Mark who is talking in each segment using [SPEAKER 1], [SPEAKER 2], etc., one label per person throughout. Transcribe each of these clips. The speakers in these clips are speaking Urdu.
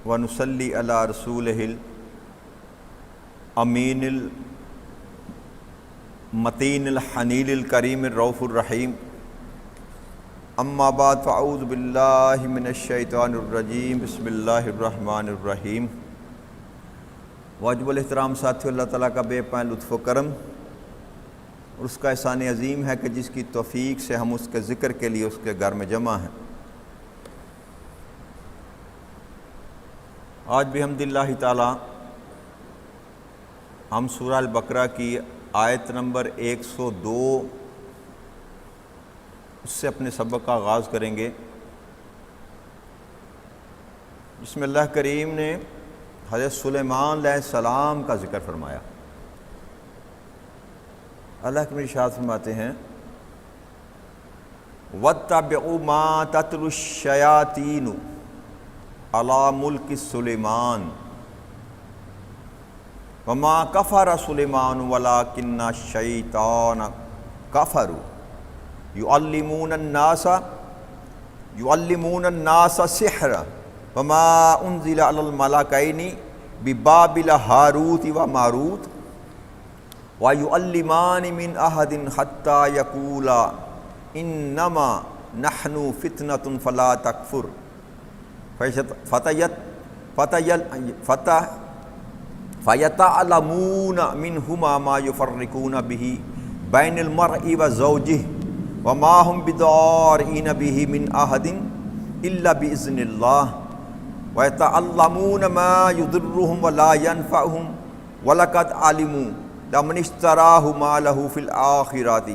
[SPEAKER 1] ونصلی علی رسولہ الامین المتین الحنین الکریم الرؤوف الرحیم اما بعد فاعوذ باللہ من الشیطان الرجیم بسم اللہ الرحمن الرحیم۔ واجب الاحترام ساتھیو، اللہ تعالیٰ کا بے پناہ لطف و کرم اور اس کا احسان عظیم ہے کہ جس کی توفیق سے ہم اس کے ذکر کے لیے اس کے گھر میں جمع ہیں۔ آج بحمد اللہ تعالیٰ ہم سورہ البقرہ کی آیت نمبر 102 اس سے اپنے سبق کا آغاز کریں گے، جس میں اللہ کریم نے حضرت سلیمان علیہ السلام کا ذکر فرمایا۔ اللہ کے ارشاد فرماتے ہیں وَاتَّبِعُوا مَا تَتْلُو الشَّيَاطِينُ عَلَى مُلْكِ سُلَيْمَانَ وَمَا كَفَرَ سُلَيْمَانُ وَلَكِنَّ الشَّيَاطِينَ كَفَرُوا يُعَلِّمُونَ النَّاسَ السِّحْرَ وَمَا أُنزِلَ عَلَى الْمَلَكَيْنِ بِبَابِلَ هَارُوتَ وَمَارُوتَ وَيُعَلِّمَانِ مِنْ أَحَدٍ حَتَّى يَقُولَا إِنَّمَا نَحْنُ فِتْنَةٌ فَلَا تَكْفُرْ فَيَتَعْلَمُونَ مِنْهُمَا مَا يُفَرِّقُونَ بِهِ بَيْنَ الْمَرْءِ وَزَوْجِهِ وَمَا هُمْ بِضَارِّينَ بِهِ مِنْ أَحَدٍ إِلَّا بِإِذْنِ اللَّهِ وَيَتَعَلَّمُونَ مَا يُضِرُّهُمْ وَلَا يَنْفَعُهُمْ وَلَقَدْ عَلِمُوا لَمَنِ اشْتَرَاهُ مَا لَهُ فِي الْآخِرَةِ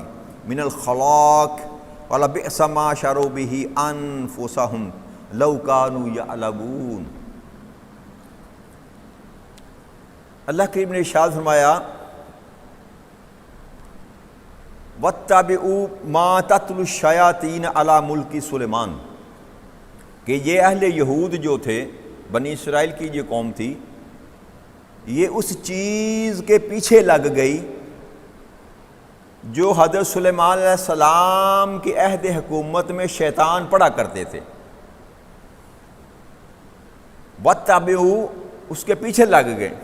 [SPEAKER 1] مِنَ الْخَلَاقِ وَلَبِئْسَ مَا شَرَوْا بِهِ أَنفُسَهُمْ لَوْ كَانُوا يَعْلَمُونَ۔ اللہ کریم نے ارشاد فرمایا وَاتَّبِعُوا مَا تَتْلُو الشَّيَاطِينُ عَلَى مُلْكِ سُلَيْمَانَ، کہ یہ اہل یہود جو تھے، بنی اسرائیل کی جو قوم تھی، یہ اس چیز کے پیچھے لگ گئی جو حضرت سلیمان علیہ السلام کے عہد حکومت میں شیطان پڑھا کرتے تھے۔ وَاتَّبِعُوا، اس کے پیچھے لگ گئے،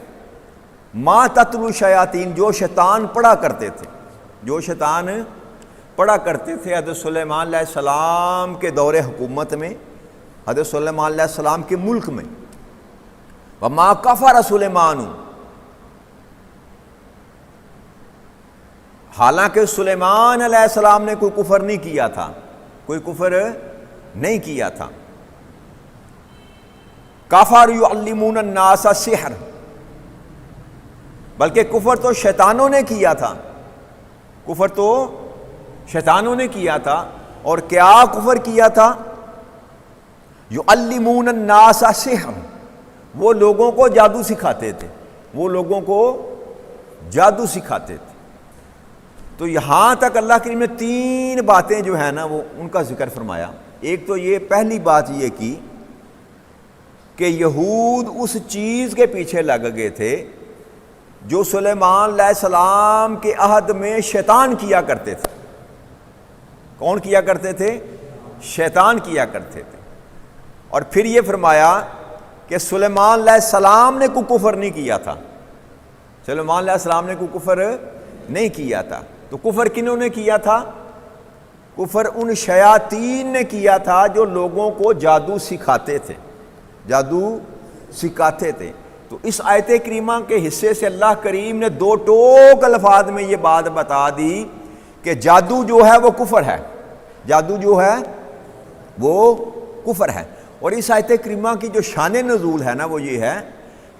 [SPEAKER 1] مَا تَتْلُو الشَّيَاطِينُ، جو شیطان پڑھا کرتے تھے، جو شیطان پڑھا کرتے تھے حضرت سلیمان علیہ السلام کے دور حکومت میں، حضرت سلیمان علیہ السلام کے ملک میں۔ وَمَا كَفَرَ سُلَيْمَانُ، حالانکہ سلیمان علیہ السلام نے کوئی کفر نہیں کیا تھا، کوئی کفر نہیں کیا تھا۔ کَفَرُوا يُعَلِّمُونَ النَّاسَ السِّحْرَ، بلکہ کفر تو شیطانوں نے کیا تھا، کفر تو شیطانوں نے کیا تھا۔ اور کیا کفر کیا تھا؟ يُعَلِّمُونَ النَّاسَ السِّحْرَ، وہ لوگوں کو جادو سکھاتے تھے، وہ لوگوں کو جادو سکھاتے تھے۔ تو یہاں تک اللہ کریم نے 3 باتیں جو ہیں نا وہ ان کا ذکر فرمایا۔ ایک تو یہ پہلی بات یہ کی کہ یہود اس چیز کے پیچھے لگ گئے تھے جو سلیمان علیہ السلام کے عہد میں شیطان کیا کرتے تھے۔ کون کیا کرتے تھے؟ شیطان کیا کرتے تھے۔ اور پھر یہ فرمایا کہ سلیمان علیہ السلام نے کوئی کفر نہیں کیا تھا، سلیمان علیہ السلام نے کوئی کفر نہیں کیا تھا۔ تو کفر کنہوں نے کیا تھا؟ کفر ان شیاطین نے کیا تھا جو لوگوں کو جادو سکھاتے تھے، جادو سکھاتے تھے۔ تو اس آیت کریمہ کے حصے سے اللہ کریم نے 2 ٹوک الفاظ میں یہ بات بتا دی کہ جادو جو ہے وہ کفر ہے، جادو جو ہے وہ کفر ہے۔ اور اس آیت کریمہ کی جو شان نزول ہے نا وہ یہ ہے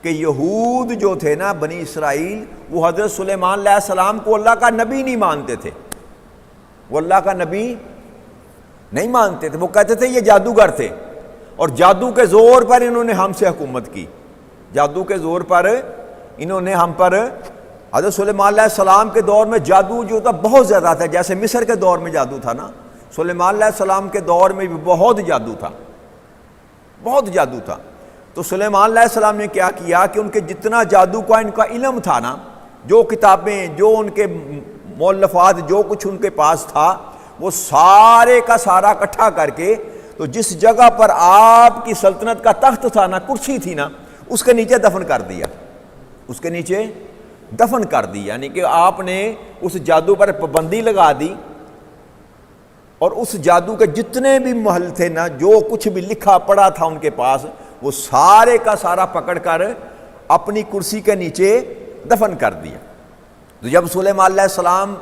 [SPEAKER 1] کہ یہود جو تھے نا، بنی اسرائیل، وہ حضرت سلیمان علیہ السلام کو اللہ کا نبی نہیں مانتے تھے، وہ اللہ کا نبی نہیں مانتے تھے۔ وہ کہتے تھے یہ جادوگر تھے، اور جادو کے زور پر انہوں نے ہم سے حکومت کی، جادو کے زور پر انہوں نے ہم پر۔ حضرت سلیمان علیہ السلام کے دور میں جادو جو تھا بہت زیادہ تھا، جیسے مصر کے دور میں جادو تھا نا، سلیمان علیہ السلام کے دور میں بھی بہت جادو تھا، بہت جادو تھا۔ تو سلیمان علیہ السلام نے کیا کیا کہ ان کے جتنا جادو کا ان کا علم تھا نا، جو کتابیں، جو ان کے مؤلفات، جو کچھ ان کے پاس تھا، وہ سارے کا سارا اکٹھا کر کے تو جس جگہ پر آپ کی سلطنت کا تخت تھا نا، کرسی تھی نا، اس کے نیچے دفن کر دیا، اس کے نیچے دفن کر دی، یعنی کہ آپ نے اس جادو پر پابندی لگا دی، اور اس جادو کے جتنے بھی محل تھے نا، جو کچھ بھی لکھا پڑا تھا ان کے پاس، وہ سارے کا سارا پکڑ کر اپنی کرسی کے نیچے دفن کر دیا۔ تو جب سلیمان علیہ السلام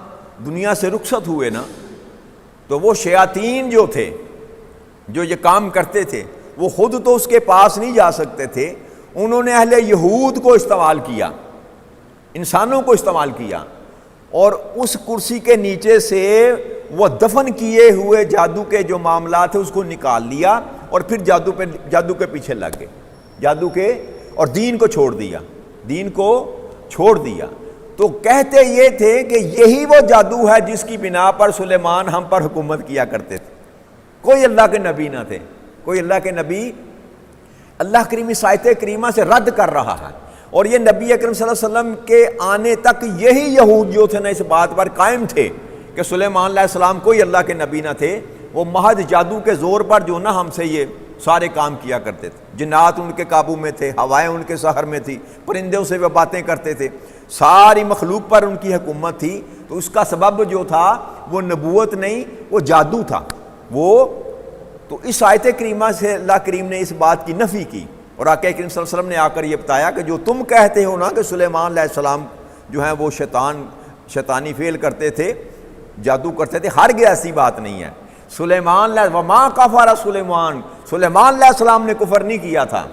[SPEAKER 1] دنیا سے رخصت ہوئے نا، تو وہ شیاطین جو تھے جو یہ کام کرتے تھے، وہ خود تو اس کے پاس نہیں جا سکتے تھے، انہوں نے اہل یہود کو استعمال کیا، انسانوں کو استعمال کیا، اور اس کرسی کے نیچے سے وہ دفن کیے ہوئے جادو کے جو معاملات ہیں اس کو نکال لیا، اور پھر جادو کے پیچھے لگ گئے، جادو کے، اور دین کو چھوڑ دیا، دین کو چھوڑ دیا۔ تو کہتے یہ تھے کہ یہی وہ جادو ہے جس کی بنا پر سلیمان ہم پر حکومت کیا کرتے تھے۔ کوئی اللہ کے نبی نہ تھے، کوئی اللہ کے نبی، اللہ کریم اس آیت کریمہ سے رد کر رہا ہے، اور یہ نبی اکرم صلی اللہ علیہ وسلم کے آنے تک یہی یہود جو تھے نا اس بات پر قائم تھے کہ سلیمان علیہ السلام کوئی اللہ کے نبی نہ تھے، وہ محض جادو کے زور پر جو نا ہم سے یہ سارے کام کیا کرتے تھے۔ جنات ان کے قابو میں تھے، ہوائیں ان کے سحر میں تھی، پرندوں سے وہ باتیں کرتے تھے، ساری مخلوق پر ان کی حکومت تھی۔ تو اس کا سبب جو تھا وہ نبوت نہیں، وہ جادو تھا وہ۔ تو اس آیت کریمہ سے اللہ کریم نے اس بات کی نفی کی، اور آقا کریم صلی اللہ علیہ وسلم نے آ کر یہ بتایا کہ جو تم کہتے ہو نا کہ سلیمان علیہ السلام جو ہیں وہ شیطانی فعل کرتے تھے، جادو کرتے تھے، ہرگز ایسی بات نہیں ہے۔ سلیمان وما کفر سلیمان، سلیمان علیہ السلام نے کفر نہیں کیا تھا،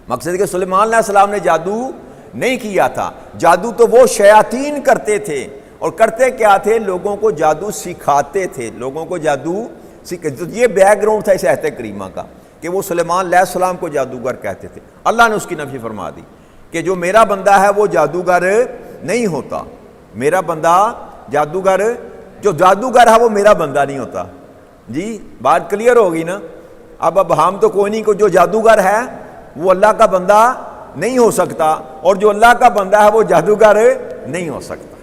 [SPEAKER 1] مقصد کہ سلیمان علیہ السلام نے جادو نہیں کیا تھا، جادو تو وہ شیاطین کرتے تھے، اور کرتے کیا تھے؟ لوگوں کو جادو سکھاتے تھے، لوگوں کو جادو یہ بیک گراؤنڈ تھا اس آیت کریمہ کا کہ وہ سلیمان علیہ السلام کو جادوگر کہتے تھے۔ اللہ نے اس کی نفی فرما دی کہ جو میرا بندہ ہے وہ جادوگر نہیں ہوتا، میرا بندہ جادوگر، جو جادوگر ہے وہ میرا بندہ نہیں ہوتا۔ جی بات کلیئر ہوگی نا؟ اب ہم تو کوئی نہیں، کو جو جادوگر ہے وہ اللہ کا بندہ نہیں ہو سکتا، اور جو اللہ کا بندہ ہے وہ جادوگر نہیں ہو سکتا۔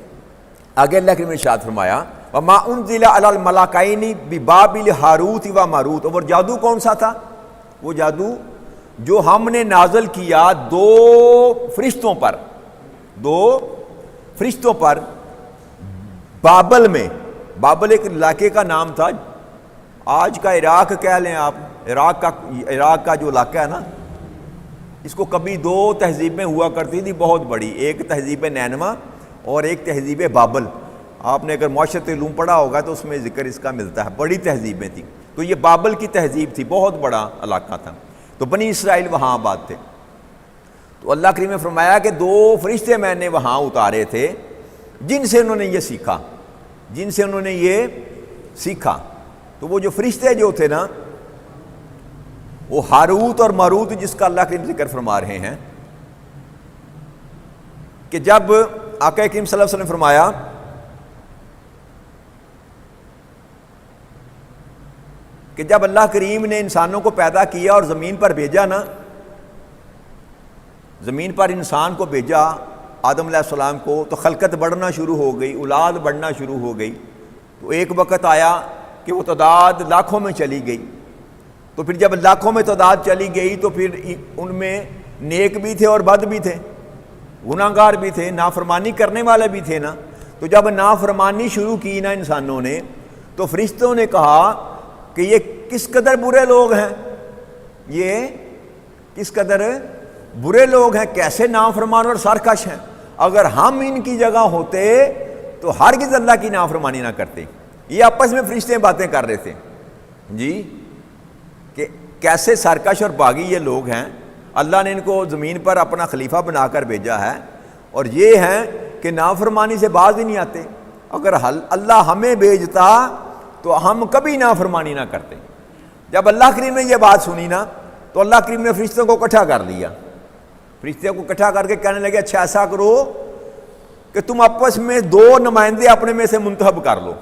[SPEAKER 1] آگے اللہ کے ارشاد فرمایا وَمَا أُنزِلَ عَلَى الْمَلَكَيْنِ بِبَابِلِ ہاروت و ماروت، اور جادو کون سا تھا؟ وہ جادو جو ہم نے نازل کیا دو فرشتوں پر بابل میں۔ بابل ایک علاقے کا نام تھا، آج کا عراق کہہ لیں آپ، عراق کا جو علاقہ ہے نا، اس کو کبھی دو تہذیبیں ہوا کرتی تھی بہت بڑی، ایک تہذیب نینوا اور ایک تہذیب بابل۔ آپ نے اگر معاشرت علوم پڑھا ہوگا تو اس میں ذکر اس کا ملتا ہے، بڑی تہذیبیں تھیں۔ تو یہ بابل کی تہذیب تھی، بہت بڑا علاقہ تھا، تو بنی اسرائیل وہاں آباد تھے۔ تو اللہ کریم نے فرمایا کہ دو فرشتے میں نے وہاں اتارے تھے جن سے انہوں نے یہ سیکھا، تو وہ جو فرشتے جو تھے نا، وہ ہاروت اور ماروت، جس کا اللہ کے ذکر فرما رہے ہیں کہ جب آقا کریم صلی اللہ علیہ وسلم نے فرمایا کہ جب اللہ کریم نے انسانوں کو پیدا کیا اور زمین پر بھیجا نا، زمین پر انسان کو بھیجا، آدم علیہ السلام کو، تو خلقت بڑھنا شروع ہو گئی، اولاد بڑھنا شروع ہو گئی۔ تو ایک وقت آیا کہ وہ تعداد لاکھوں میں چلی گئی، تو پھر جب لاکھوں میں تعداد چلی گئی تو پھر ان میں نیک بھی تھے اور بد بھی تھے، گناہگار بھی تھے، نافرمانی کرنے والے بھی تھے نا۔ تو جب نافرمانی شروع کی نا انسانوں نے، تو فرشتوں نے کہا کہ یہ کس قدر برے لوگ ہیں، یہ کس قدر برے لوگ ہیں، کیسے نافرمان اور سرکش ہیں، اگر ہم ان کی جگہ ہوتے تو ہرگز اللہ کی نافرمانی نہ کرتے۔ یہ آپس میں فرشتے باتیں کر رہے تھے جی کہ کیسے سرکش اور باغی یہ لوگ ہیں، اللہ نے ان کو زمین پر اپنا خلیفہ بنا کر بھیجا ہے، اور یہ ہیں کہ نافرمانی سے باز ہی نہیں آتے۔ اگر اللہ ہمیں بھیجتا تو ہم کبھی نافرمانی نہ کرتے۔ جب اللہ کریم نے یہ بات سنی نا، تو اللہ کریم نے فرشتوں کو اکٹھا کر لیا، فرشتوں کو اکٹھا کر کے کہنے لگے اچھا ایسا کرو کہ تم آپس میں دو نمائندے اپنے میں سے منتخب کر لو۔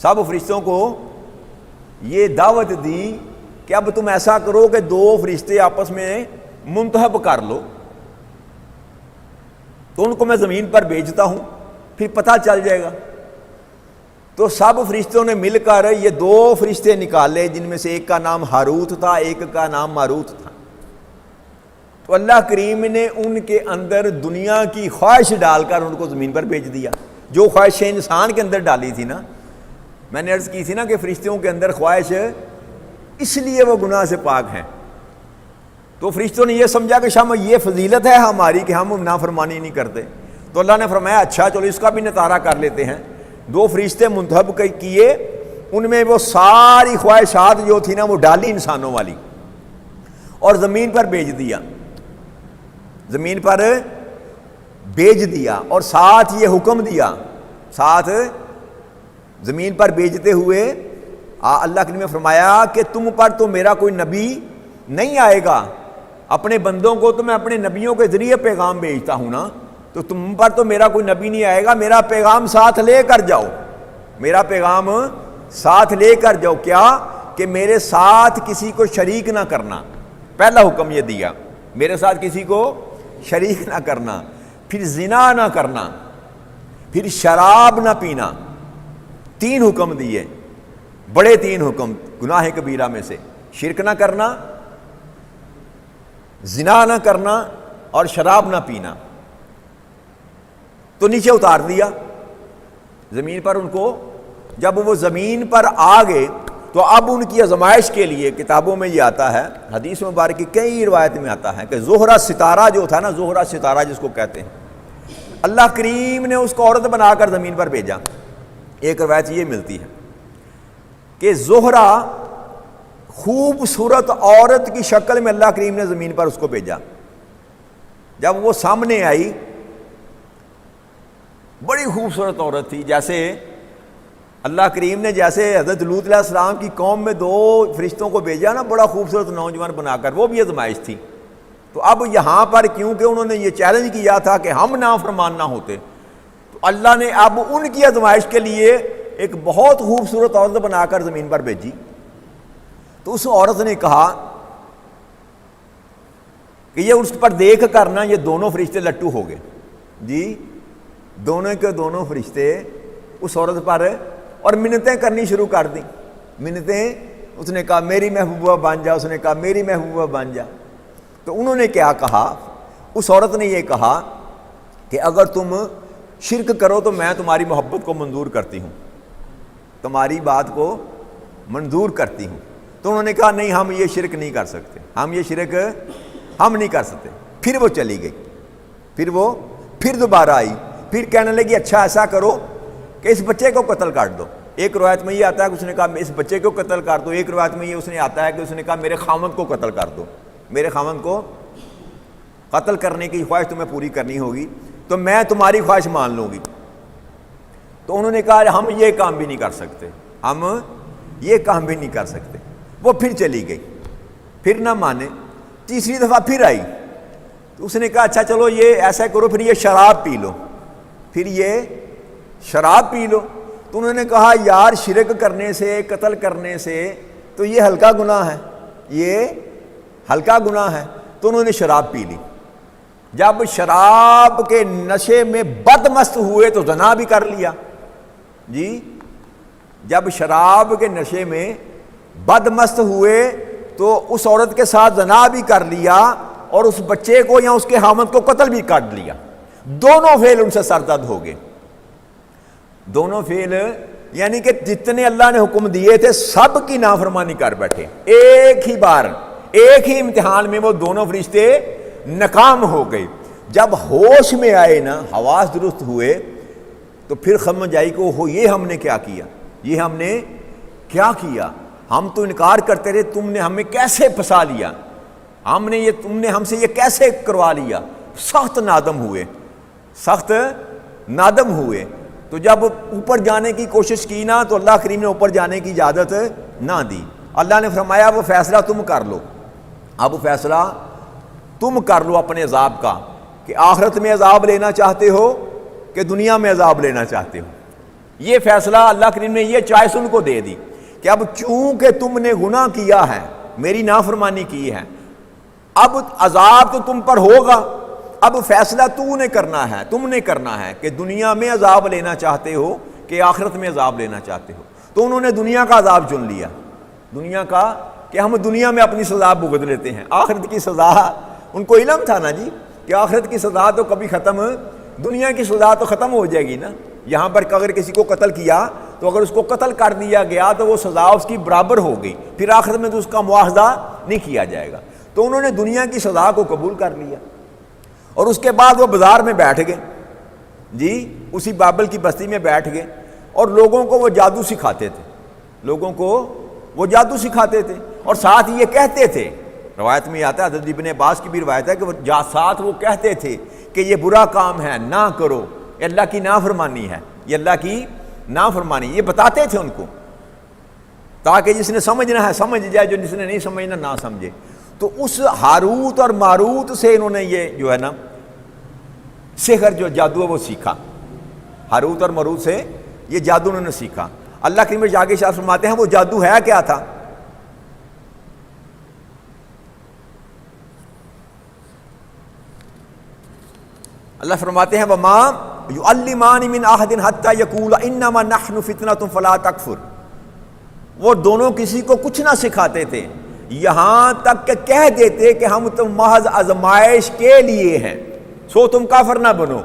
[SPEAKER 1] سب فرشتوں کو یہ دعوت دی کہ اب تم ایسا کرو کہ دو فرشتے آپس میں منتخب کر لو، تو ان کو میں زمین پر بھیجتا ہوں، پھر پتہ چل جائے گا۔ تو سب فرشتوں نے مل کر یہ 2 فرشتے نکالے، جن میں سے ایک کا نام ہاروت تھا، ایک کا نام ماروت تھا۔ تو اللہ کریم نے ان کے اندر دنیا کی خواہش ڈال کر ان کو زمین پر بھیج دیا، جو خواہشیں انسان کے اندر ڈالی تھی نا۔ میں نے عرض کی تھی نا کہ فرشتوں کے اندر خواہش اس لیے وہ گناہ سے پاک ہیں۔ تو فرشتوں نے یہ سمجھا کہ شام یہ فضیلت ہے ہماری کہ ہم نافرمانی نہیں کرتے، تو اللہ نے فرمایا اچھا چلو اس کا بھی نطارہ کر لیتے ہیں۔ 2 فرشتے منتخب کیے، ان میں وہ ساری خواہشات جو تھی نا وہ ڈالی انسانوں والی، اور زمین پر بھیج دیا، زمین پر بھیج دیا، اور ساتھ یہ حکم دیا، ساتھ زمین پر بھیجتے ہوئے اللہ کریم نے فرمایا کہ تم پر تو میرا کوئی نبی نہیں آئے گا، اپنے بندوں کو تو میں اپنے نبیوں کے ذریعے پیغام بھیجتا ہوں نا، تو تم پر تو میرا کوئی نبی نہیں آئے گا، میرا پیغام ساتھ لے کر جاؤ، میرا پیغام ساتھ لے کر جاؤ۔ کیا کہ میرے ساتھ کسی کو شریک نہ کرنا، پہلا حکم یہ دیا، میرے ساتھ کسی کو شریک نہ کرنا، پھر زنا نہ کرنا، پھر شراب نہ پینا۔ 3 حکم دیے، بڑے 3 حکم گناہ کبیرہ میں سے، شرک نہ کرنا، زنا نہ کرنا اور شراب نہ پینا۔ تو نیچے اتار دیا زمین پر ان کو۔ جب وہ زمین پر آ گئے تو اب ان کی آزمائش کے لیے، کتابوں میں یہ آتا ہے، حدیث مبارک کی کئی روایت میں آتا ہے کہ زہرہ ستارہ جو تھا نا، زہرہ ستارہ جس کو کہتے ہیں، اللہ کریم نے اس کو عورت بنا کر زمین پر بھیجا۔ ایک روایت یہ ملتی ہے کہ زہرہ خوبصورت عورت کی شکل میں اللہ کریم نے زمین پر اس کو بھیجا۔ جب وہ سامنے آئی، بڑی خوبصورت عورت تھی، جیسے اللہ کریم نے جیسے حضرت لوط علیہ السلام کی قوم میں 2 فرشتوں کو بھیجا نا، بڑا خوبصورت نوجوان بنا کر، وہ بھی آزمائش تھی۔ تو اب یہاں پر کیونکہ انہوں نے یہ چیلنج کیا تھا کہ ہم نافرمان نہ ہوتے، تو اللہ نے اب ان کی آزمائش کے لیے ایک بہت خوبصورت عورت بنا کر زمین پر بھیجی۔ تو اس عورت نے کہا کہ یہ اس پر دیکھ کر نا یہ دونوں فرشتے لٹو ہو گئے، جی دونوں کے دونوں فرشتے اس عورت پر، اور منتیں کرنی شروع کر دیں، منتیں۔ اس نے کہا میری محبوبہ بن جا، اس نے کہا میری محبوبہ بن جا۔ تو انہوں نے کیا کہا، اس عورت نے یہ کہا کہ اگر تم شرک کرو تو میں تمہاری محبت کو منظور کرتی ہوں، تمہاری بات کو منظور کرتی ہوں۔ تو انہوں نے کہا نہیں، ہم یہ شرک نہیں کر سکتے، ہم یہ شرک ہم نہیں کر سکتے۔ پھر وہ چلی گئی، پھر دوبارہ آئی، پھر کہنے لگی اچھا ایسا کرو کہ اس بچے کو قتل کر دو۔ ایک روایت میں یہ آتا ہے کہ اس نے کہا اس بچے کو قتل کر دو، ایک روایت میں یہ اس نے آتا ہے کہ اس نے کہا میرے خاوند کو قتل کر دو، میرے خاوند کو قتل کرنے کی خواہش تمہیں پوری کرنی ہوگی تو میں تمہاری خواہش مان لوں گی۔ تو انہوں نے کہا ہم یہ کام بھی نہیں کر سکتے، ہم یہ کام بھی نہیں کر سکتے۔ وہ پھر چلی گئی، پھر نہ مانے، تیسری دفعہ پھر آئی، تو اس نے کہا اچھا چلو یہ ایسا کرو، پھر یہ شراب پی لو، پھر یہ شراب پی لو۔ تو انہوں نے کہا یار شرک کرنے سے، قتل کرنے سے تو یہ ہلکا گناہ ہے، یہ ہلکا گناہ ہے۔ تو انہوں نے شراب پی لی۔ جب شراب کے نشے میں بدمست ہوئے تو زنا بھی کر لیا، جی جب شراب کے نشے میں بدمست ہوئے تو اس عورت کے ساتھ زنا بھی کر لیا، اور اس بچے کو یا اس کے خاوند کو قتل بھی کر لیا۔ دونوں فعل ان سے سرزد ہو گئے، دونوں فعل یعنی کہ جتنے اللہ نے حکم دیے تھے سب کی نافرمانی کر بیٹھے۔ ایک ہی بار، ایک ہی امتحان میں وہ دونوں فرشتے ناکام ہو گئے۔ جب ہوش میں آئے نا، حواس درست ہوئے، تو پھر سمجھ آئی کہ یہ ہم نے کیا کیا، یہ ہم نے کیا کیا، ہم تو انکار کرتے رہے، تم نے ہمیں کیسے پھنسا لیا، تم نے ہم سے یہ کیسے کروا لیا۔ سخت نادم ہوئے، سخت نادم ہوئے۔ تو جب اوپر جانے کی کوشش کی نا تو اللہ کریم نے اوپر جانے کی اجازت نہ دی۔ اللہ نے فرمایا وہ فیصلہ تم کر لو، اب فیصلہ تم کر لو اپنے عذاب کا، کہ آخرت میں عذاب لینا چاہتے ہو کہ دنیا میں عذاب لینا چاہتے ہو۔ یہ فیصلہ اللہ کریم نے یہ چوائس ان کو دے دی کہ اب چونکہ تم نے گناہ کیا ہے، میری نافرمانی کی ہے، اب عذاب تو تم پر ہوگا، اب فیصلہ تم نے کرنا ہے کہ دنیا میں عذاب لینا چاہتے ہو کہ کہ آخرت میں عذاب لینا چاہتے ہو، تو انہوں نے دنیا کا عذاب چن لیا، دنیا کا کہ ہم دنیا میں اپنی سزا بھگت لیتے ہیں، آخرت کی سزا ان کو علم تھا نا جی کہ آخرت کی سزا تو کبھی ختم، دنیا کی سزا تو ختم ہو جائے گی نا، یہاں پر اگر کسی کو قتل کیا تو اگر اس کو قتل کر دیا گیا تو وہ سزا اس کی برابر ہو گئی، پھر آخرت میں تو اس کا مواخذہ نہیں کیا جائے گا، تو انہوں نے دنیا کی سزا کو قبول کر لیا، اور اس کے بعد وہ بازار میں بیٹھ گئے جی، اسی بابل کی بستی میں بیٹھ گئے، اور لوگوں کو وہ جادو سکھاتے تھے، لوگوں کو وہ جادو سکھاتے تھے، اور ساتھ یہ کہتے تھے، روایت میں آتا ہے، حضرت ابن عباس کی بھی روایت ہے کہ ساتھ وہ کہتے تھے کہ یہ برا کام ہے نہ کرو، یہ اللہ کی نافرمانی ہے، یہ اللہ کی نافرمانی، یہ بتاتے تھے ان کو، تاکہ جس نے سمجھنا ہے سمجھ جائے، جو جس نے نہیں سمجھنا نہ سمجھے۔ تو اس ہاروت اور ماروت سے انہوں نے یہ جو ہے نا سحر، جو جادو ہے وہ سیکھا، ہاروت اور ماروت سے یہ جادو انہوں نے سیکھا۔ اللہ کریم آگے شاہ فرماتے ہیں وہ جادو ہے کیا تھا؟ اللہ فرماتے ہیں وَمَا يُعَلِّمَانِ مِنْ أَحَدٍ حَتَّى يَقُولَ إِنَّمَا نَحْنُ فِتْنَةٌ فَلَا تَكْفُرْ، وہ دونوں کسی کو کچھ نہ سکھاتے تھے یہاں تک کہ کہہ دیتے کہ ہم تم محض آزمائش کے لیے ہیں، سو تم کافر نہ بنو۔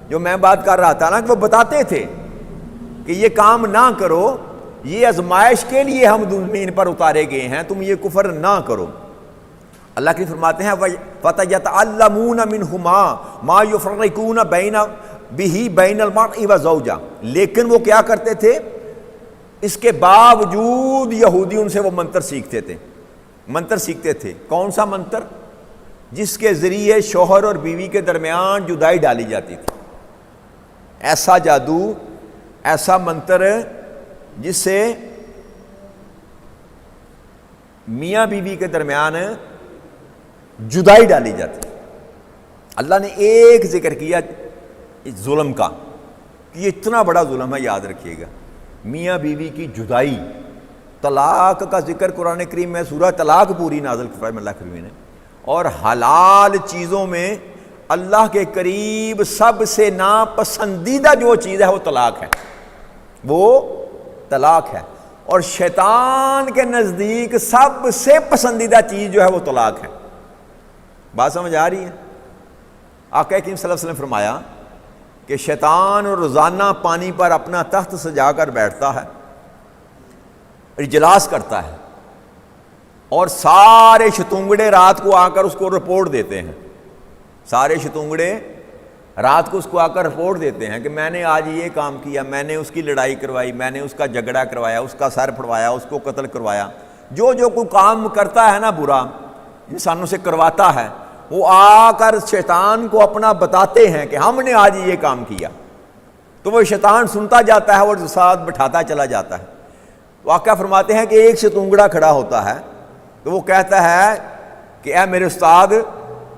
[SPEAKER 1] جو میں بات کر رہا تھا نا کہ وہ بتاتے تھے کہ یہ کام نہ کرو، یہ آزمائش کے لیے ہم زمین پر اتارے گئے ہیں، تم یہ کفر نہ کرو۔ اللہ کی فرماتے ہیں فَتَيَتَعَلَّمُونَ مِنْهُمَا مَا يُفَرِّقُونَ بِهِ بَيْنَ الْمَرْءِ وَزَوْجِهِ، لیکن وہ کیا کرتے تھے، اس کے باوجود یہودی ان سے وہ منتر سیکھتے تھے، منتر سیکھتے تھے۔ کون سا منتر؟ جس کے ذریعے شوہر اور بیوی کے درمیان جدائی ڈالی جاتی تھی، ایسا جادو، ایسا منتر جس سے میاں بیوی کے درمیان جدائی ڈالی جاتی۔ اللہ نے ایک ذکر کیا ظلم کا کہ یہ اتنا بڑا ظلم ہے، یاد رکھیے گا، میاں بیوی کی جدائی۔ طلاق کا ذکر قرآن کریم میں سورہ طلاق پوری نازل فرمائی اللہ کریم نے، اور حلال چیزوں میں اللہ کے قریب سب سے ناپسندیدہ جو چیز ہے وہ طلاق ہے، وہ طلاق ہے، اور شیطان کے نزدیک سب سے پسندیدہ چیز جو ہے وہ طلاق ہے۔ بات سمجھ آ رہی ہے؟ آقا کریم صلی اللہ علیہ وسلم فرمایا کہ شیطان روزانہ پانی پر اپنا تخت سجا کر بیٹھتا ہے، اجلاس کرتا ہے، اور سارے شتونگڑے رات کو آ کر اس کو رپورٹ دیتے ہیں، سارے شتونگڑے رات کو اس کو آ کر رپورٹ دیتے ہیں کہ میں نے آج یہ کام کیا، میں نے اس کی لڑائی کروائی، میں نے اس کا جھگڑا کروایا، اس کا سر پھڑوایا، اس کو قتل کروایا، جو کوئی کام کرتا ہے نا برا انسانوں سے کرواتا ہے، وہ آ کر شیطان کو اپنا بتاتے ہیں کہ ہم نے آج یہ کام کیا، تو وہ شیطان سنتا جاتا ہے اور ساتھ بٹھاتا چلا جاتا ہے۔ واقعہ فرماتے ہیں کہ ایک شتونگڑا کھڑا ہوتا ہے تو وہ کہتا ہے کہ اے میرے استاد،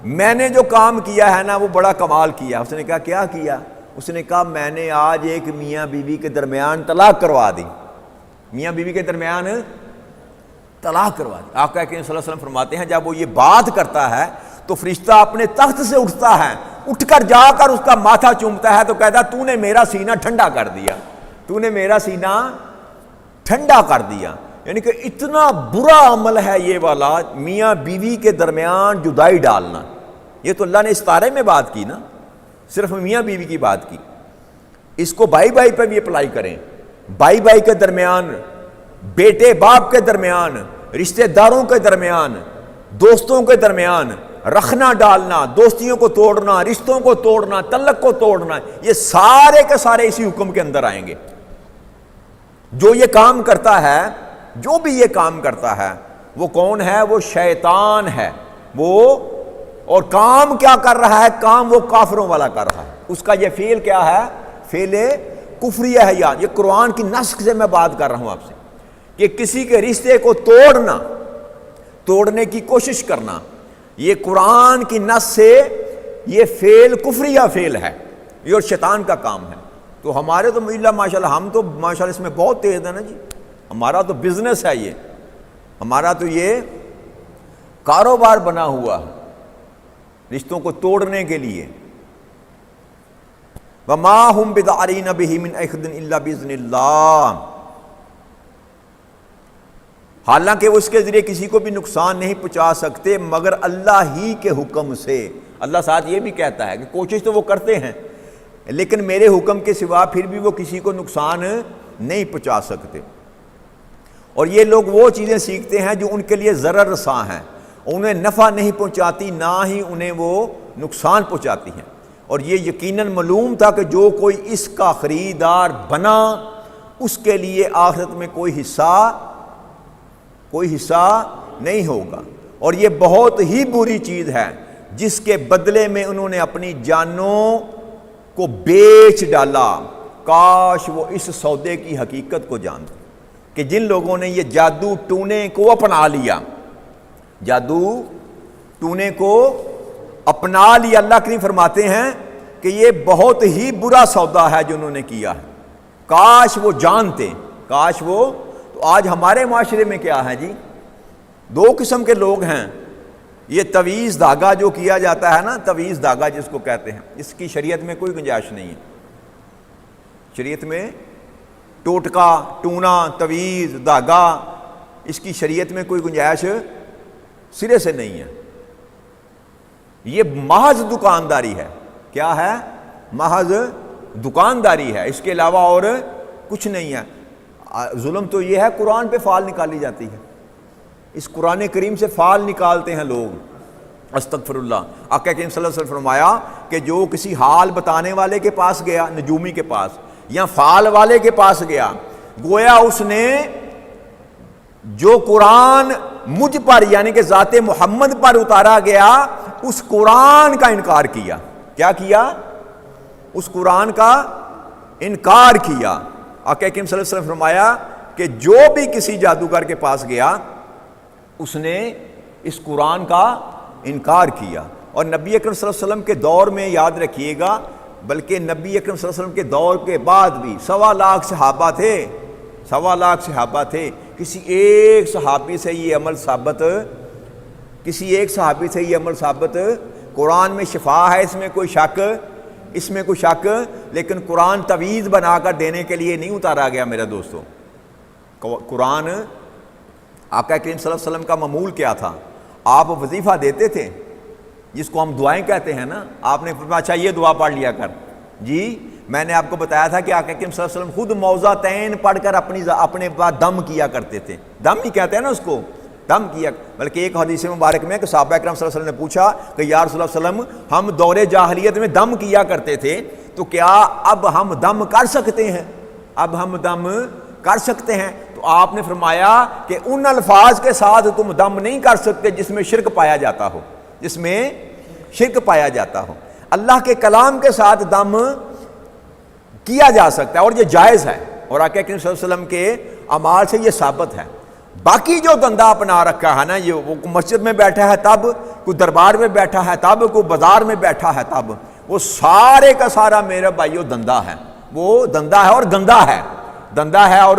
[SPEAKER 1] میں نے جو کام کیا ہے نا وہ بڑا کمال کیا۔ اس نے کہا کیا کیا؟ اس نے کہا میں نے آج ایک میاں بیوی کے درمیان طلاق کروا دی، میاں بیوی کے درمیان طلاق کروا دی۔ آقا کریم صلی اللہ علیہ وسلم فرماتے ہیں جب وہ یہ بات کرتا ہے تو فرشتہ اپنے تخت سے اٹھتا ہے، اٹھ کر جا کر اس کا ماتھا چومتا ہے تو کہتا ہے تو نے میرا سینہ ٹھنڈا کر دیا، تو نے میرا سینہ ٹھنڈا کر دیا۔ یعنی کہ اتنا برا عمل ہے یہ والا، میاں بیوی کے درمیان جدائی ڈالنا۔ یہ تو اللہ نے استارے میں بات کی نا، صرف میاں بیوی کی بات کی، اس کو بھائی بھائی پہ بھی اپلائی کریں، بھائی بھائی کے درمیان، بیٹے باپ کے درمیان، رشتہ داروں کے درمیان، دوستوں کے درمیان رکھنا ڈالنا، دوستیوں کو توڑنا، رشتوں کو توڑنا، تعلق کو توڑنا، یہ سارے کے سارے اسی حکم کے اندر آئیں گے۔ جو یہ کام کرتا ہے، جو بھی یہ کام کرتا ہے وہ کون ہے؟ وہ شیطان ہے۔ وہ اور کام کیا کر رہا ہے؟ کام وہ کافروں والا کر رہا ہے۔ اس کا یہ فعل کیا ہے؟ فعل کفریہ ہے۔ یہ قرآن کی نسخ سے میں بات کر رہا ہوں آپ سے کہ کسی کے رشتے کو توڑنا، توڑنے کی کوشش کرنا، یہ قرآن کی نص سے یہ فعل کفریہ فعل ہے، یہ اور شیطان کا کام ہے۔ تو ہمارے تو ماشاءاللہ ہم تو ماشاءاللہ اس میں بہت تیز ہیں نا جی، ہمارا تو بزنس ہے، یہ ہمارا تو یہ کاروبار بنا ہوا ہے رشتوں کو توڑنے کے لیے۔ وما هم بضارین بہ من احد الا باذن اللہ، حالانکہ وہ اس کے ذریعے کسی کو بھی نقصان نہیں پہنچا سکتے مگر اللہ ہی کے حکم سے۔ اللہ ساتھ یہ بھی کہتا ہے کہ کوشش تو وہ کرتے ہیں لیکن میرے حکم کے سوا پھر بھی وہ کسی کو نقصان نہیں پہنچا سکتے۔ اور یہ لوگ وہ چیزیں سیکھتے ہیں جو ان کے لیے ضرر رساں ہیں، انہیں نفع نہیں پہنچاتی نہ ہی انہیں وہ نقصان پہنچاتی ہیں۔ اور یہ یقیناً معلوم تھا کہ جو کوئی اس کا خریدار بنا اس کے لیے آخرت میں کوئی حصہ نہیں ہوگا، اور یہ بہت ہی بری چیز ہے جس کے بدلے میں انہوں نے اپنی جانوں کو بیچ ڈالا۔ کاش وہ اس سودے کی حقیقت کو جانتے کہ جن لوگوں نے یہ جادو ٹونے کو اپنا لیا، جادو ٹونے کو اپنا لیا، اللہ کریم فرماتے ہیں کہ یہ بہت ہی برا سودا ہے جو انہوں نے کیا ہے۔ کاش وہ جانتے، کاش وہ۔ تو آج ہمارے معاشرے میں کیا ہے جی، دو قسم کے لوگ ہیں۔ یہ تویز دھاگا جو کیا جاتا ہے نا، تویز دھاگا جس کو کہتے ہیں، اس کی شریعت میں کوئی گنجائش نہیں ہے۔ شریعت میں ٹوٹکا، ٹونا، تویز، دھاگا، اس کی شریعت میں کوئی گنجائش سرے سے نہیں ہے۔ یہ محض دکانداری ہے۔ کیا ہے؟ محض دکانداری ہے، اس کے علاوہ اور کچھ نہیں ہے۔ ظلم تو یہ ہے قرآن پہ فال نکالی جاتی ہے، اس قرآن کریم سے فال نکالتے ہیں لوگ، استغفر اللہ۔ آقا کریم صلی اللہ علیہ وسلم فرمایا کہ جو کسی حال بتانے والے کے پاس گیا، نجومی کے پاس یا فال والے کے پاس گیا، گویا اس نے جو قرآن مجھ پر یعنی کہ ذات محمد پر اتارا گیا اس قرآن کا انکار کیا۔ کیا کیا؟ اس قرآن کا انکار کیا۔ آقا کریم صلی اللہ علیہ وسلم فرمایا کہ جو بھی کسی جادوگر کے پاس گیا اس نے اس قرآن کا انکار کیا۔ اور نبی اکرم صلی اللہ علیہ وسلم کے دور میں یاد رکھیے گا، بلکہ نبی اکرم صلی اللہ علیہ وسلم کے دور کے بعد بھی 1.25 لاکھ صحابہ تھے، 1.25 لاکھ صحابہ تھے۔ کسی ایک صحابی سے یہ عمل ثابت قرآن میں شفا ہے، اس میں کوئی شک، لیکن قرآن تویز بنا کر دینے کے لیے نہیں اتارا گیا میرے دوستو۔ قرآن آقا کریم صلی اللہ علیہ وسلم کا معمول کیا تھا؟ آپ وظیفہ دیتے تھے جس کو ہم دعائیں کہتے ہیں نا، آپ نے فرمایا اچھا یہ دعا پڑھ لیا کر جی۔ میں نے آپ کو بتایا تھا کہ آقا کریم صلی اللہ علیہ وسلم خود موضعتین پڑھ کر اپنے بعد دم کیا کرتے تھے۔ دم ہی کہتے ہیں نا اس کو، دم کیا۔ بلکہ ایک حدیث مبارک میں کہ صحابہ اکرام صلی اللہ علیہ وسلم نے پوچھا کہ یا رسول اللہ صلی اللہ علیہ وسلم ہم دور جاہلیت میں دم کیا کرتے تھے تو کیا اب ہم دم کر سکتے ہیں؟ اب ہم دم کر سکتے ہیں؟ تو آپ نے فرمایا کہ ان الفاظ کے ساتھ تم دم نہیں کر سکتے جس میں شرک پایا جاتا ہو، جس میں شرک پایا جاتا ہو۔ اللہ کے کلام کے ساتھ دم کیا جا سکتا ہے اور یہ جائز ہے، اور آقا کریم صلی اللہ علیہ وسلم کے اعمال سے یہ ثابت ہے۔ باقی جو دندہ اپنا رکھا ہے نا، یہ وہ مسجد میں بیٹھا ہے تب، کوئی دربار میں بیٹھا ہے تب، کوئی بازار میں بیٹھا ہے تب، وہ سارے کا سارا میرے بھائیو دندہ ہے۔ وہ دندہ ہے اور گندا ہے، دندہ ہے اور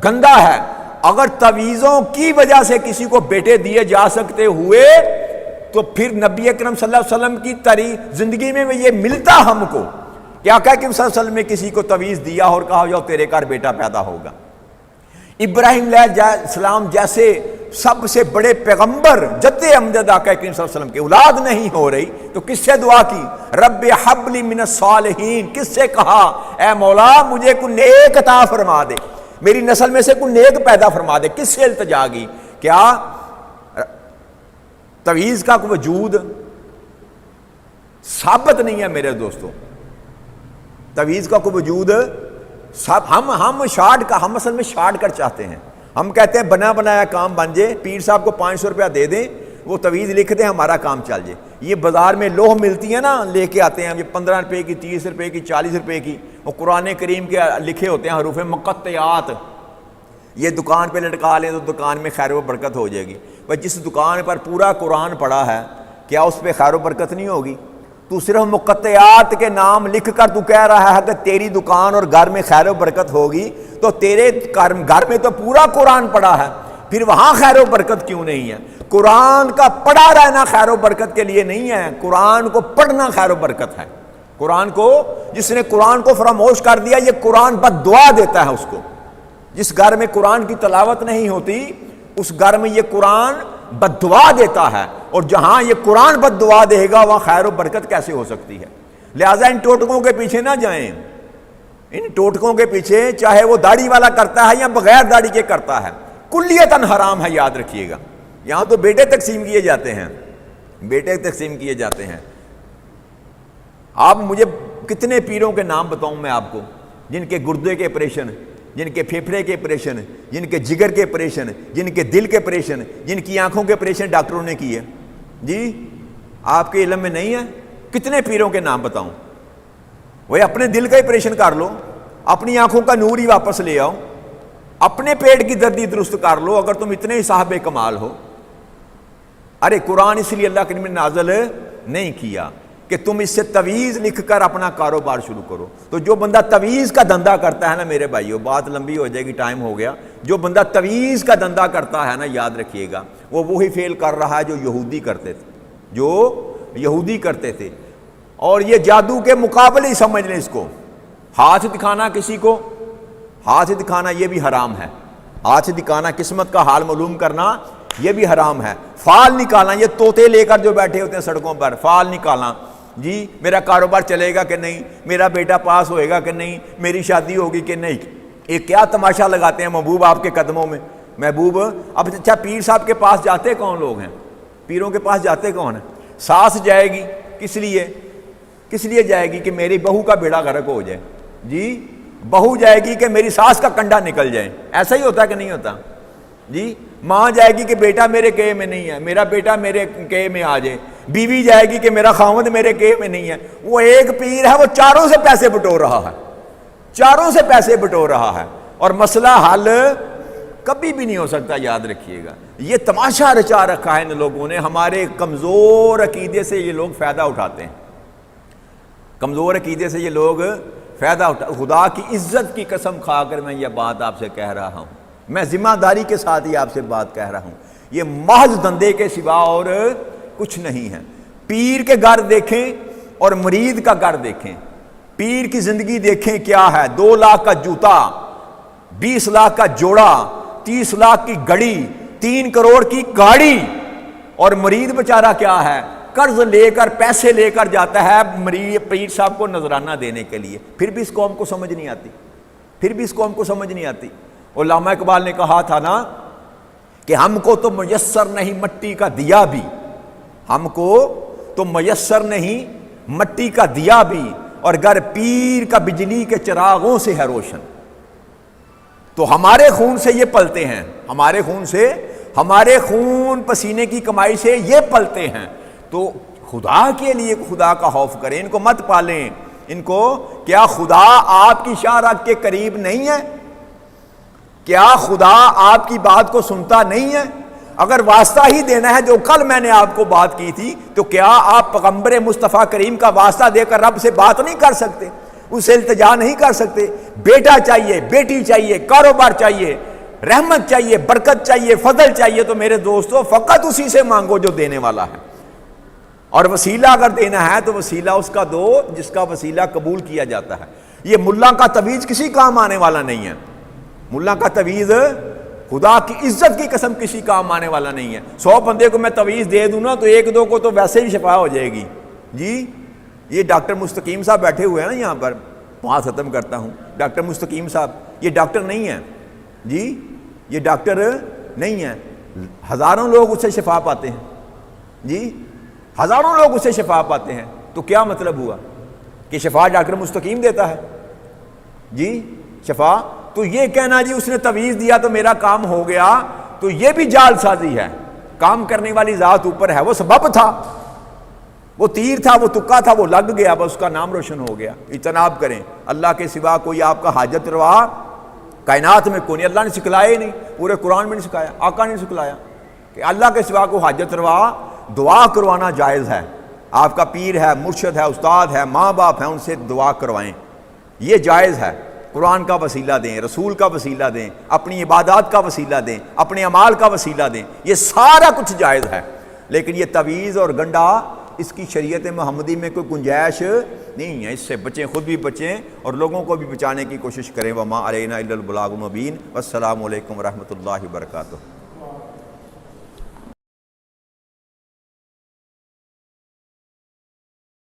[SPEAKER 1] گندا ہے۔ اگر تویزوں کی وجہ سے کسی کو بیٹے دیے جا سکتے ہوئے تو پھر نبی اکرم صلی اللہ علیہ وسلم کی زندگی میں یہ ملتا ہم کو کہ آقا کریم صلی اللہ علیہ وسلم نے کسی کو تویز دیا اور کہا جاؤ تیرے گھر بیٹا پیدا ہوگا۔ ابراہیم علیہ السلام جیسے سب سے بڑے پیغمبر جد امجد آقا کریم صلی اللہ علیہ وسلم کی اولاد نہیں ہو رہی تو کس سے دعا کی؟ رب حب لی من الصالحین۔ کس سے کہا؟ اے مولا مجھے کوئی نیک عطا فرما دے، میری نسل میں سے کوئی نیک پیدا فرما دے۔ کس سے التجا کی؟ کیا تویز کا کوئی وجود ثابت نہیں ہے میرے دوستوں؟ تویز کا کوئی وجود ہم اصل میں شارٹ کٹ چاہتے ہیں۔ ہم کہتے ہیں بنا بنایا کام بن جائے، پیر صاحب کو 500 روپیہ دے دیں، وہ تویز لکھ دیں، ہمارا کام چل جائے۔ یہ بازار میں لوح ملتی ہے نا، لے کے آتے ہیں، یہ 15 روپے کی، 30 روپے کی، 40 روپے کی، وہ قرآن کریم کے لکھے ہوتے ہیں حروف مقطعات، یہ دکان پہ لٹکا لیں تو دکان میں خیر و برکت ہو جائے گی۔ بھائی جس دکان پر پورا قرآن پڑا ہے کیا اس پہ خیر و برکت نہیں ہوگی؟ تو صرف مقطعات کے نام لکھ کر تو کہہ رہا ہے کہ تیری دکان اور گھر میں خیر و برکت ہوگی، تو تیرے گھر میں تو پورا قرآن پڑا ہے، پھر وہاں خیر و برکت کیوں نہیں ہے؟ قرآن کا پڑھا رہنا خیر و برکت کے لیے نہیں ہے، قرآن کو پڑھنا خیر و برکت ہے۔ قرآن کو، جس نے قرآن کو فراموش کر دیا یہ قرآن بد دعا دیتا ہے اس کو۔ جس گھر میں قرآن کی تلاوت نہیں ہوتی اس گھر میں یہ قرآن بد دعا دیتا ہے، اور جہاں یہ قرآن بد دعا دے گا وہاں خیر و برکت کیسے ہو سکتی ہے؟ لہٰذا ان ٹوٹکوں کے پیچھے نہ جائیں، ان ٹوٹکوں کے پیچھے، چاہے وہ داڑھی والا کرتا ہے یا بغیر داڑھی کے کرتا ہے، کلیتاً حرام ہے، یاد رکھیے گا۔ یہاں تو بیٹے تقسیم کیے جاتے ہیں، بیٹے تقسیم کیے جاتے ہیں۔ آپ مجھے کتنے پیروں کے نام بتاؤں میں آپ کو، جن کے گردے کے آپریشن، جن کے پھیپھڑے کے آپریشن، جن کے جگر کے آپریشن، جن کے دل کے آپریشن، جن کی آنکھوں کے آپریشن ڈاکٹروں نے کیے؟ جی آپ کے علم میں نہیں ہے؟ کتنے پیروں کے نام بتاؤں؟ وہ اپنے دل کا آپریشن کر لو، اپنی آنکھوں کا نور ہی واپس لے آؤ، اپنے پیٹ کی دردی درست کر لو اگر تم اتنے صاحب کمال ہو۔ ارے قرآن اس لیے اللہ کریم نے نازل نہیں کیا کہ تم اس سے تویز لکھ کر اپنا کاروبار شروع کرو۔ تو جو بندہ تویز کا دھندا کرتا ہے نا میرے بھائیو، بات لمبی ہو جائے گی، ٹائم ہو گیا، جو بندہ تویز کا دھندا کرتا ہے نا، یاد رکھیے گا وہ وہی فیل کر رہا ہے جو یہودی کرتے تھے، جو یہودی کرتے تھے۔ اور یہ جادو کے مقابلے ہی سمجھ لیں اس کو۔ ہاتھ دکھانا کسی کو، ہاتھ دکھانا یہ بھی حرام ہے، ہاتھ دکھانا، قسمت کا حال معلوم کرنا یہ بھی حرام ہے۔ فال نکالنا، یہ طوطے لے کر جو بیٹھے ہوتے ہیں سڑکوں پر، فال نکالنا، جی میرا کاروبار چلے گا کہ نہیں، میرا بیٹا پاس ہوئے گا کہ نہیں، میری شادی ہوگی کہ نہیں، ایک کیا تماشا لگاتے ہیں محبوب آپ کے قدموں میں۔ محبوب اب اچھا پیر صاحب کے پاس جاتے کون لوگ ہیں؟ پیروں کے پاس جاتے کون ہیں؟ ساس جائے گی، کس لیے جائے گی؟ کہ میری بہو کا بیڑا غرق ہو جائے، جی بہو جائے گی کہ میری ساس کا کنڈا نکل جائے، ایسا ہی ہوتا کہ نہیں ہوتا؟ جی ماں جائے گی کہ بیٹا میرے قے میں نہیں ہے، میرا بیٹا میرے قے میں آ جائے، بیوی جائے گی کہ میرا خاوند میرے قے میں نہیں ہے۔ وہ ایک پیر ہے، وہ چاروں سے پیسے بٹور رہا ہے، چاروں سے پیسے بٹور رہا ہے، اور مسئلہ حل کبھی بھی نہیں ہو سکتا، یاد رکھیے گا۔ یہ تماشا رچا رکھا ہے ان لوگوں نے، ہمارے کمزور عقیدے سے یہ لوگ فائدہ اٹھاتے ہیں، کمزور عقیدے سے یہ لوگ فائدہ خدا کی عزت کی قسم کھا کر میں یہ بات آپ سے کہہ رہا ہوں، میں ذمہ داری کے ساتھ ہی آپ سے بات کہہ رہا ہوں، یہ محض دندے کے سوا اور کچھ نہیں ہے۔ پیر کے گھر دیکھیں اور مرید کا گھر دیکھیں، پیر کی زندگی دیکھیں کیا ہے، 2 لاکھ کا جوتا، 20 لاکھ کا جوڑا، 30 لاکھ کی گھڑی، 3 کروڑ کی گاڑی، اور مرید بیچارہ کیا ہے، قرض لے کر، پیسے لے کر جاتا ہے مرید پیر صاحب کو نذرانہ دینے کے لیے، پھر بھی اس قوم کو سمجھ نہیں آتی، پھر بھی اس قوم کو سمجھ نہیں آتی۔ علامہ اقبال نے کہا تھا نا کہ ہم کو تو میسر نہیں مٹی کا دیا بھی، ہم کو تو میسر نہیں مٹی کا دیا بھی، اور گر پیر کا بجلی کے چراغوں سے ہے روشن۔ تو ہمارے خون سے یہ پلتے ہیں، ہمارے خون سے، ہمارے خون پسینے کی کمائی سے یہ پلتے ہیں، تو خدا کے لیے خدا کا خوف کریں، ان کو مت پالیں، ان کو، کیا خدا آپ کی شارع کے قریب نہیں ہے؟ کیا خدا آپ کی بات کو سنتا نہیں ہے؟ اگر واسطہ ہی دینا ہے جو کل میں نے آپ کو بات کی تھی، تو کیا آپ پیغمبر مصطفیٰ کریم کا واسطہ دے کر رب سے بات نہیں کر سکتے، اس سے التجا نہیں کر سکتے؟ بیٹا چاہیے، بیٹی چاہیے، کاروبار چاہیے، رحمت چاہیے، برکت چاہیے، فضل چاہیے، تو میرے دوستو فقط اسی سے مانگو جو دینے والا ہے، اور وسیلہ اگر دینا ہے تو وسیلہ اس کا دو جس کا وسیلہ قبول کیا جاتا ہے۔ یہ ملا کا تویز کسی کام آنے والا نہیں ہے، ملا کا تویز خدا کی عزت کی قسم کسی کام آنے والا نہیں ہے۔ 100 بندے کو میں تویز دے دوں نا تو 1-2 کو تو ویسے ہی شفا ہو جائے گی۔ جی یہ ڈاکٹر مستقیم صاحب بیٹھے ہوئے ہیں نا یہاں پر، وہاں ختم کرتا ہوں، ڈاکٹر مستقیم صاحب یہ ڈاکٹر نہیں ہیں، جی یہ ڈاکٹر نہیں ہیں، ہزاروں لوگ اس سے شفا پاتے ہیں، جی ہزاروں لوگ اس سے شفا پاتے ہیں، تو کیا مطلب ہوا کہ شفا ڈاکٹر مستقیم دیتا ہے؟ جی شفا تو یہ کہنا جی اس نے تویز دیا تو میرا کام ہو گیا، تو یہ بھی جال سازی ہے۔ کام کرنے والی ذات اوپر ہے، وہ سبب تھا، وہ تیر تھا، وہ تکا تھا، وہ لگ گیا، بس اس کا نام روشن ہو گیا۔ اجتناب کریں، اللہ کے سوا کوئی آپ کا حاجت روا کائنات میں کوئی نہیں، اللہ نے سکھلایا ہی نہیں، پورے قرآن میں نہیں سکھایا، آقا نے سکھلایا کہ اللہ کے سوا کو حاجت روا دعا کروانا جائز ہے۔ آپ کا پیر ہے، مرشد ہے، استاد ہے، ماں باپ ہیں، ان سے دعا کروائیں، یہ جائز ہے۔ قرآن کا وسیلہ دیں، رسول کا وسیلہ دیں، اپنی عبادات کا وسیلہ دیں، اپنے اعمال کا وسیلہ دیں، یہ سارا کچھ جائز ہے۔ لیکن یہ تویز اور گنڈا اس کی شریعت محمدی میں کوئی گنجائش نہیں ہے، اس سے بچیں، خود بھی بچیں اور لوگوں کو بھی بچانے کی کوشش کریں۔ وما علینا الا البلاغ المبین۔ والسلام علیکم ورحمۃ اللہ وبرکاتہ۔